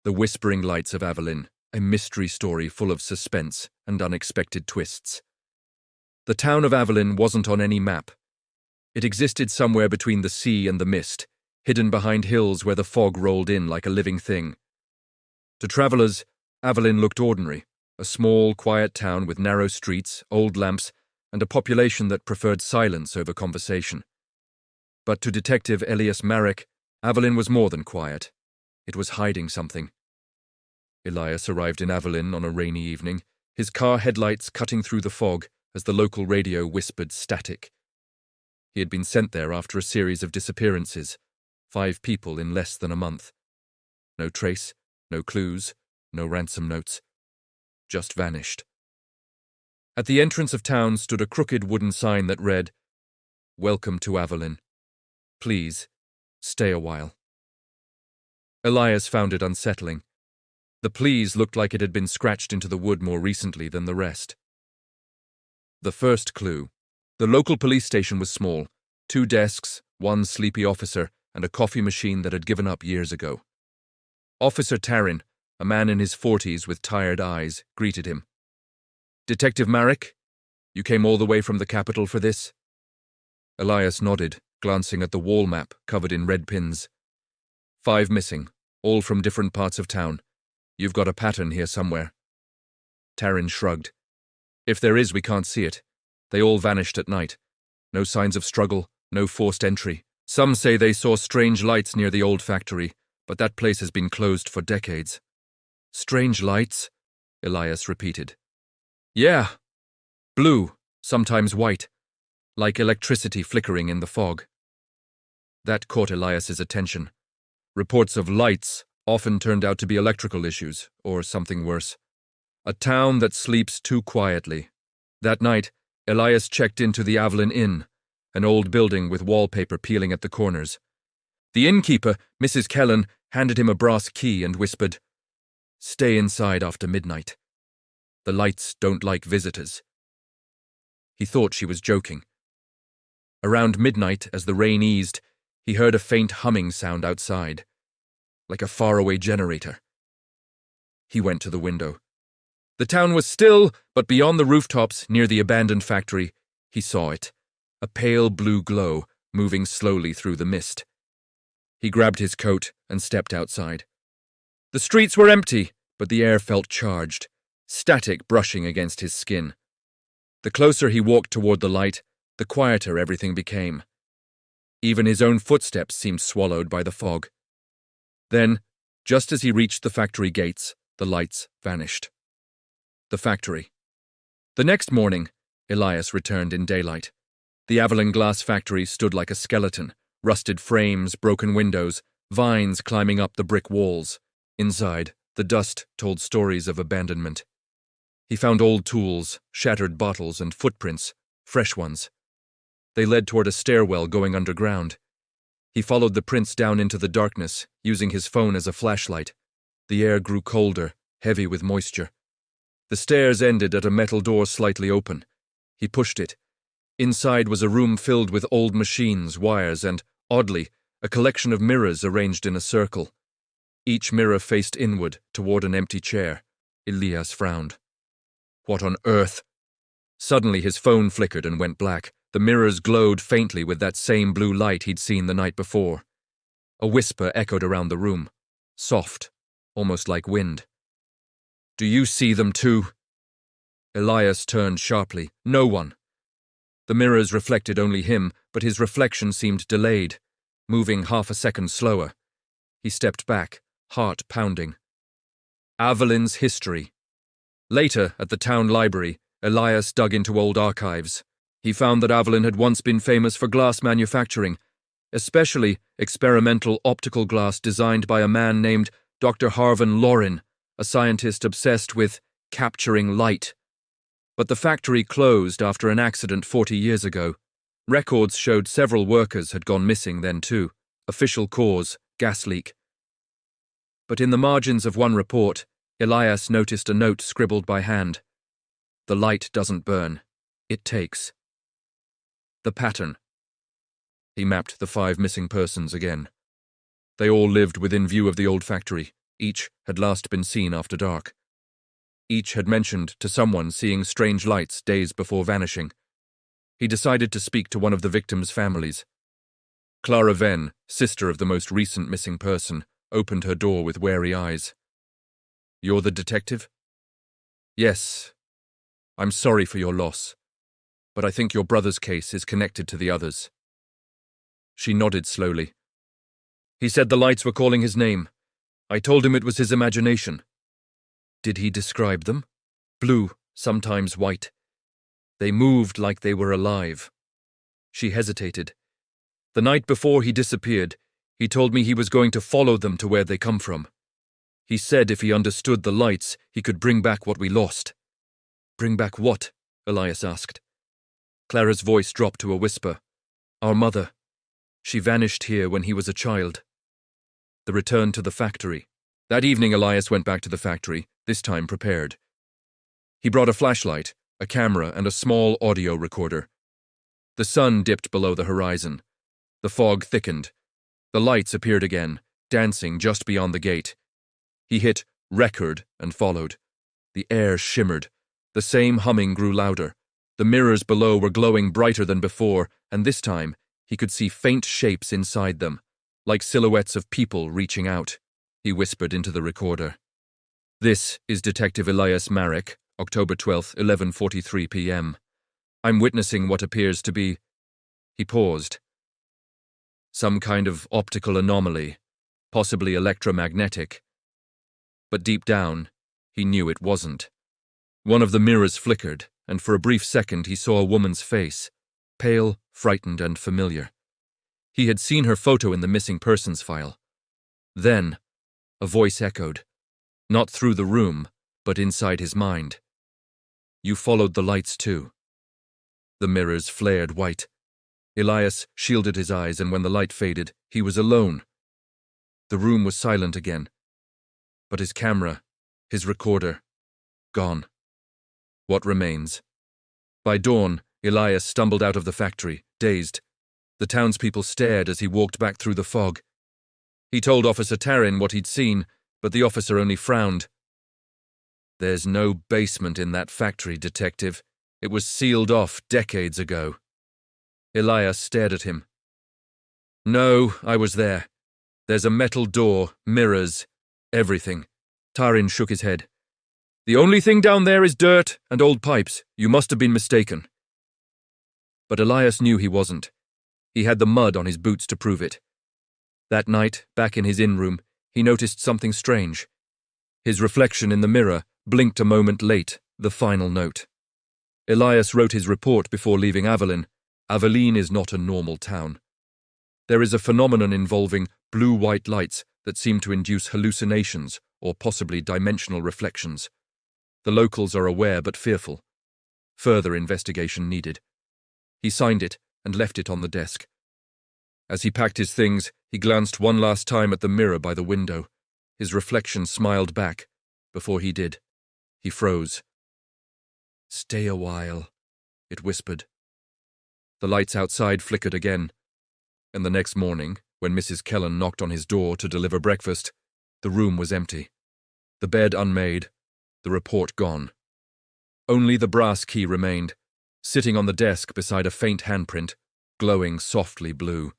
The Whispering Lights of Avelin, a mystery story full of suspense and unexpected twists. The town of Avelin wasn't on any map. It existed somewhere between the sea and the mist, hidden behind hills where the fog rolled in like a living thing. To travelers, Avelin looked ordinary, a small, quiet town with narrow streets, old lamps, and a population that preferred silence over conversation. But to Detective Elias Marek, Avelin was more than quiet. It was hiding something. Elias arrived in Avelin on a rainy evening, his car headlights cutting through the fog as the local radio whispered static. He had been sent there after a series of disappearances, 5 people in less than a month. No trace, no clues, no ransom notes. Just vanished. At the entrance of town stood a crooked wooden sign that read, "Welcome to Avelin. Please, stay a while." Elias found it unsettling. The please looked like it had been scratched into the wood more recently than the rest. The first clue. The local police station was small, 2 desks, 1 sleepy officer, and a coffee machine that had given up years ago. Officer Tarin, a man in his 40s with tired eyes, greeted him. "Detective Marek, you came all the way from the capital for this?" Elias nodded, glancing at the wall map covered in red pins. 5 missing, all from different parts of town. You've got a pattern here somewhere. Tarin shrugged. "If there is, we can't see it. They all vanished at night. No signs of struggle, no forced entry. Some say they saw strange lights near the old factory, but that place has been closed for decades." "Strange lights?" Elias repeated. "Yeah. Blue, sometimes white, like electricity flickering in the fog." That caught Elias's attention. Reports of lights often turned out to be electrical issues, or something worse. A town that sleeps too quietly. That night, Elias checked into the Avelin Inn, an old building with wallpaper peeling at the corners. The innkeeper, Mrs. Kellen, handed him a brass key and whispered, "Stay inside after midnight. The lights don't like visitors." He thought she was joking. Around midnight, as the rain eased, he heard a faint humming sound outside, like a faraway generator. He went to the window. The town was still, but beyond the rooftops, near the abandoned factory, he saw it, a pale blue glow moving slowly through the mist. He grabbed his coat and stepped outside. The streets were empty, but the air felt charged, static brushing against his skin. The closer he walked toward the light, the quieter everything became. Even his own footsteps seemed swallowed by the fog. Then, just as he reached the factory gates, the lights vanished. The factory. The next morning, Elias returned in daylight. The Avelin glass factory stood like a skeleton, rusted frames, broken windows, vines climbing up the brick walls. Inside, the dust told stories of abandonment. He found old tools, shattered bottles, and footprints, fresh ones. They led toward a stairwell going underground. He followed the prints down into the darkness, using his phone as a flashlight. The air grew colder, heavy with moisture. The stairs ended at a metal door slightly open. He pushed it. Inside was a room filled with old machines, wires, and, oddly, a collection of mirrors arranged in a circle. Each mirror faced inward, toward an empty chair. Elias frowned. What on earth? Suddenly his phone flickered and went black. The mirrors glowed faintly with that same blue light he'd seen the night before. A whisper echoed around the room, soft, almost like wind. "Do you see them too?" Elias turned sharply. No one. The mirrors reflected only him, but his reflection seemed delayed, moving half a second slower. He stepped back, heart pounding. Avelin's history. Later, at the town library, Elias dug into old archives. He found that Avelin had once been famous for glass manufacturing, especially experimental optical glass designed by a man named Dr. Harvan Lorin, a scientist obsessed with capturing light. But the factory closed after an accident 40 years ago. Records showed several workers had gone missing then too. Official cause, gas leak. But in the margins of one report, Elias noticed a note scribbled by hand. "The light doesn't burn. It takes." The pattern. He mapped the 5 missing persons again. They all lived within view of the old factory, Each had last been seen after dark. Each had mentioned to someone seeing strange lights days before vanishing. He decided to speak to one of the victims' families. Clara Venn, sister of the most recent missing person, opened her door with wary eyes. "You're the detective?" "Yes. I'm sorry for your loss, but I think your brother's case is connected to the others." She nodded slowly. "He said the lights were calling his name. I told him it was his imagination." "Did he describe them?" "Blue, sometimes white. They moved like they were alive." She hesitated. "The night before he disappeared, he told me he was going to follow them to where they come from. He said if he understood the lights, he could bring back what we lost." "Bring back what?" Elias asked. Clara's voice dropped to a whisper. "Our mother. She vanished here when he was a child." The return to the factory. That evening Elias went back to the factory, this time prepared. He brought a flashlight, a camera, and a small audio recorder. The sun dipped below the horizon. The fog thickened. The lights appeared again, dancing just beyond the gate. He hit record and followed. The air shimmered. The same humming grew louder. The mirrors below were glowing brighter than before, and this time he could see faint shapes inside them, like silhouettes of people reaching out. He whispered into the recorder. "This is Detective Elias Marek, October 12th, 11:43 p.m. I'm witnessing what appears to be..." He paused. "Some kind of optical anomaly, possibly electromagnetic." But deep down, he knew it wasn't. One of the mirrors flickered, and for a brief second he saw a woman's face, pale, frightened, and familiar. He had seen her photo in the missing persons file. Then, a voice echoed, not through the room, but inside his mind. "You followed the lights too." The mirrors flared white. Elias shielded his eyes, and when the light faded, he was alone. The room was silent again. But his camera, his recorder, gone. What remains? By dawn, Elias stumbled out of the factory, dazed. The townspeople stared as he walked back through the fog. He told Officer Tarin what he'd seen, but the officer only frowned. "There's no basement in that factory, Detective. It was sealed off decades ago." Elias stared at him. "No, I was there. There's a metal door, mirrors, everything." Tarin shook his head. "The only thing down there is dirt and old pipes. You must have been mistaken." But Elias knew he wasn't. He had the mud on his boots to prove it. That night, back in his inn-room, he noticed something strange. His reflection in the mirror blinked a moment late, the final note. Elias wrote his report before leaving Avelin. Avelin is not a normal town. There is a phenomenon involving blue-white lights that seem to induce hallucinations or possibly dimensional reflections. The locals are aware but fearful. Further investigation needed. He signed it and left it on the desk. As he packed his things, he glanced one last time at the mirror by the window. His reflection smiled back. Before he did, he froze. "Stay a while," it whispered. The lights outside flickered again, and the next morning, when Mrs. Kellen knocked on his door to deliver breakfast, the room was empty. The bed unmade, the report gone. Only the brass key remained, sitting on the desk beside a faint handprint, glowing softly blue.